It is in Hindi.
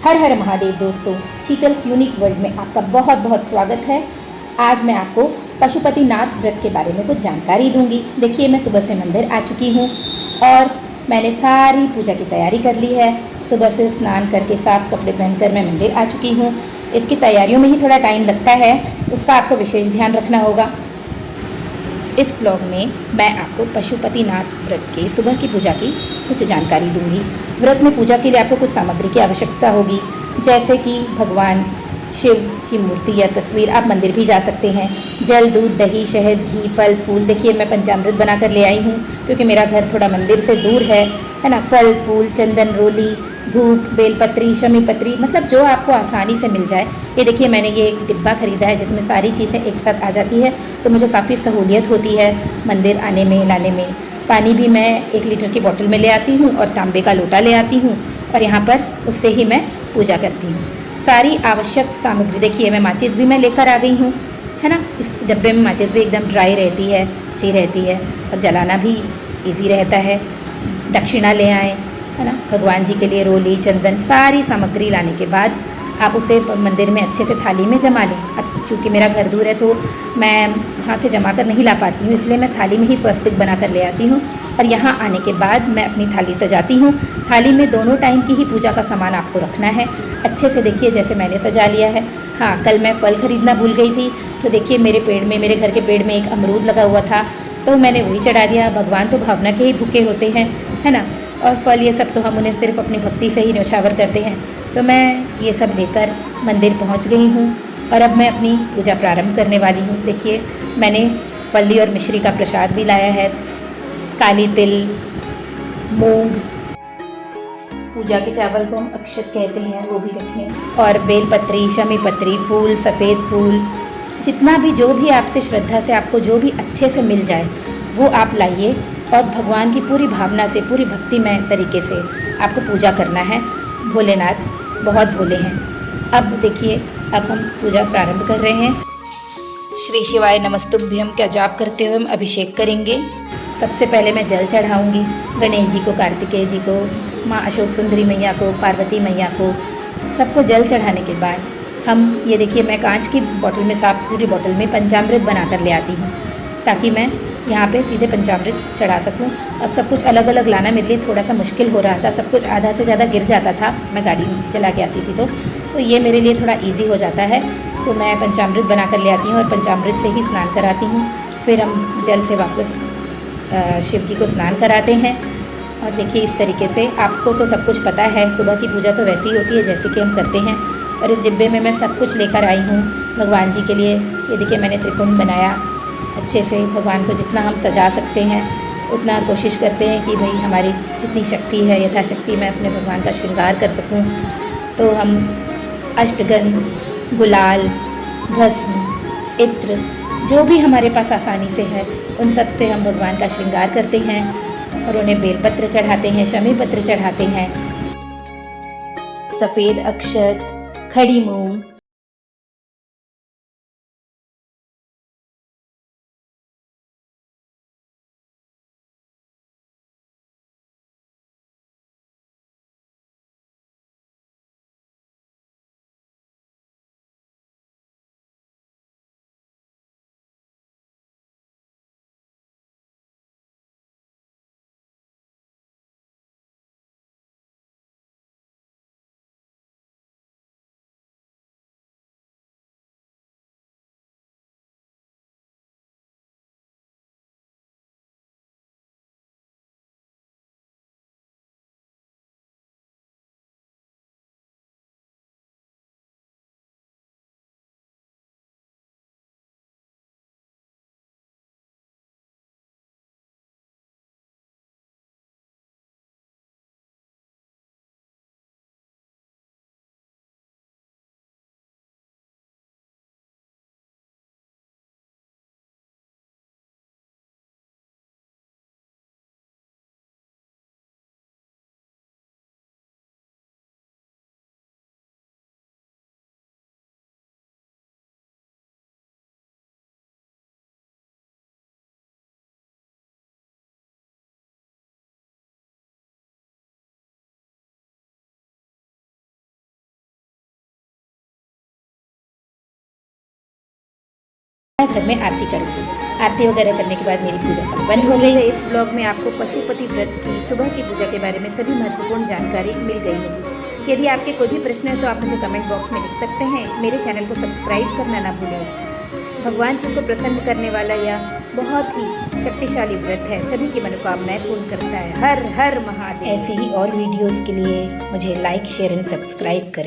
हर हर महादेव दोस्तों, शीतल्स यूनिक वर्ल्ड में आपका बहुत बहुत स्वागत है। आज मैं आपको पशुपतिनाथ व्रत के बारे में कुछ जानकारी दूंगी। देखिए, मैं सुबह से मंदिर आ चुकी हूँ और मैंने सारी पूजा की तैयारी कर ली है। सुबह से स्नान करके साफ कपड़े पहनकर मैं मंदिर आ चुकी हूँ। इसकी तैयारियों में ही थोड़ा टाइम लगता है, उसका आपको विशेष ध्यान रखना होगा। इस व्लॉग में मैं आपको पशुपतिनाथ व्रत के सुबह की पूजा की कुछ जानकारी दूंगी। व्रत में पूजा के लिए आपको कुछ सामग्री की आवश्यकता होगी, जैसे कि भगवान शिव की मूर्ति या तस्वीर। आप मंदिर भी जा सकते हैं। जल, दूध, दही, शहद, घी, फल, फूल। देखिए, मैं पंचामृत बनाकर ले आई हूँ क्योंकि मेरा घर थोड़ा मंदिर से दूर है ना। फल, फूल, चंदन, रोली, धूप, बेलपत्री, शमी पत्री, मतलब जो आपको आसानी से मिल जाए। ये देखिए, मैंने ये एक डिब्बा खरीदा है जिसमें सारी चीज़ें एक साथ आ जाती है, तो मुझे काफ़ी सहूलियत होती है मंदिर आने में लाने में। पानी भी मैं 1 लीटर की बोतल में ले आती हूँ और तांबे का लोटा ले आती हूँ और यहाँ पर उससे ही मैं पूजा करती हूँ। सारी आवश्यक सामग्री, देखिए मैं माचिस भी मैं लेकर आ गई हूँ, है ना। इस डब्बे में माचिस भी एकदम ड्राई रहती है, अच्छी रहती है और जलाना भी इजी रहता है। दक्षिणा ले आएँ, है ना। भगवान जी के लिए रोली, चंदन, सारी सामग्री लाने के बाद आप उसे मंदिर में अच्छे से थाली में जमा लें। अब चूँकि मेरा घर दूर है तो मैं वहाँ से जमा कर नहीं ला पाती हूँ, इसलिए मैं थाली में ही स्वस्तिक बना कर ले आती हूँ और यहाँ आने के बाद मैं अपनी थाली सजाती हूँ। थाली में दोनों टाइम की ही पूजा का सामान आपको रखना है अच्छे से। देखिए, जैसे मैंने सजा लिया है। हाँ, कल मैं फल खरीदना भूल गई थी, तो देखिए मेरे पेड़ में, मेरे घर के पेड़ में एक अमरूद लगा हुआ था, तो मैंने वही चढ़ा दिया। भगवान तो भावना के ही भूखे होते हैं, है ना। और फल ये सब तो हम उन्हें सिर्फ अपनी भक्ति से ही न्यौछावर करते हैं। तो मैं ये सब लेकर मंदिर पहुंच गई हूँ और अब मैं अपनी पूजा प्रारंभ करने वाली हूँ। देखिए, मैंने फली और मिश्री का प्रसाद भी लाया है, काली तिल, मूंग, पूजा के चावल को हम अक्षत कहते हैं, वो भी रखें, और बेलपत्री, शमी पत्री, फूल, सफ़ेद फूल, जितना भी जो भी आपसे श्रद्धा से आपको जो भी अच्छे से मिल जाए वो आप लाइए और भगवान की पूरी भावना से, पूरी भक्तिमय तरीके से आपको पूजा करना है। भोलेनाथ बहुत भोले हैं। अब देखिए, अब हम पूजा प्रारंभ कर रहे हैं। श्री शिवाय नमस्तुभ्यम का जाप करते हुए हम अभिषेक करेंगे। सबसे पहले मैं जल चढ़ाऊंगी गणेश जी को, कार्तिकेय जी को, माँ अशोक सुंदरी मैया को, पार्वती मैया को, सबको जल चढ़ाने के बाद हम ये देखिए, मैं कांच की बोतल में, साफ़ सुथरी बोतल में पंचामृत बना कर ले आती हूँ ताकि मैं यहाँ पे सीधे पंचामृत चढ़ा सकूँ। अब सब कुछ अलग अलग लाना मेरे लिए थोड़ा सा मुश्किल हो रहा था, सब कुछ आधा से ज़्यादा गिर जाता था, मैं गाड़ी चला के आती थी तो ये मेरे लिए थोड़ा ईजी हो जाता है। तो मैं पंचामृत बना कर ले आती हूँ और पंचामृत से ही स्नान कराती हूँ। फिर हम जल से वापस शिव जी को स्नान कराते हैं। और देखिए, इस तरीके से आपको तो सब कुछ पता है, सुबह की पूजा तो वैसे ही होती है जैसे कि हम करते हैं। और इस डिब्बे में मैं सब कुछ लेकर आई हूँ भगवान जी के लिए। ये देखिए, मैंने त्रिकुंड बनाया अच्छे से। भगवान को जितना हम सजा सकते हैं उतना कोशिश करते हैं कि भाई हमारी जितनी शक्ति है, यथाशक्ति मैं अपने भगवान का श्रृंगार कर सकूं। तो हम अष्टगंध, गुलाल, भस्म, इत्र, जो भी हमारे पास आसानी से है उन सब से हम भगवान का श्रृंगार करते हैं और उन्हें बेलपत्र चढ़ाते हैं, शमी पत्र चढ़ाते हैं, सफ़ेद अक्षत, खड़ी मूंग, मैं घर में आरती करूँगी। आरती वगैरह करने के बाद मेरी पूजा संपन्न हो गई है। इस ब्लॉग में आपको पशुपति व्रत की सुबह की पूजा के बारे में सभी महत्वपूर्ण जानकारी मिल गई होगी। यदि आपके कोई भी प्रश्न है तो आप मुझे कमेंट बॉक्स में लिख सकते हैं। मेरे चैनल को सब्सक्राइब करना ना भूलें। भगवान शिव को प्रसन्न करने वाला यह बहुत ही शक्तिशाली व्रत है, सभी की मनोकामनाएं पूर्ण करता है। हर हर महादेव। ऐसे ही और वीडियोस के लिए मुझे लाइक, शेयर एंड सब्सक्राइब करें।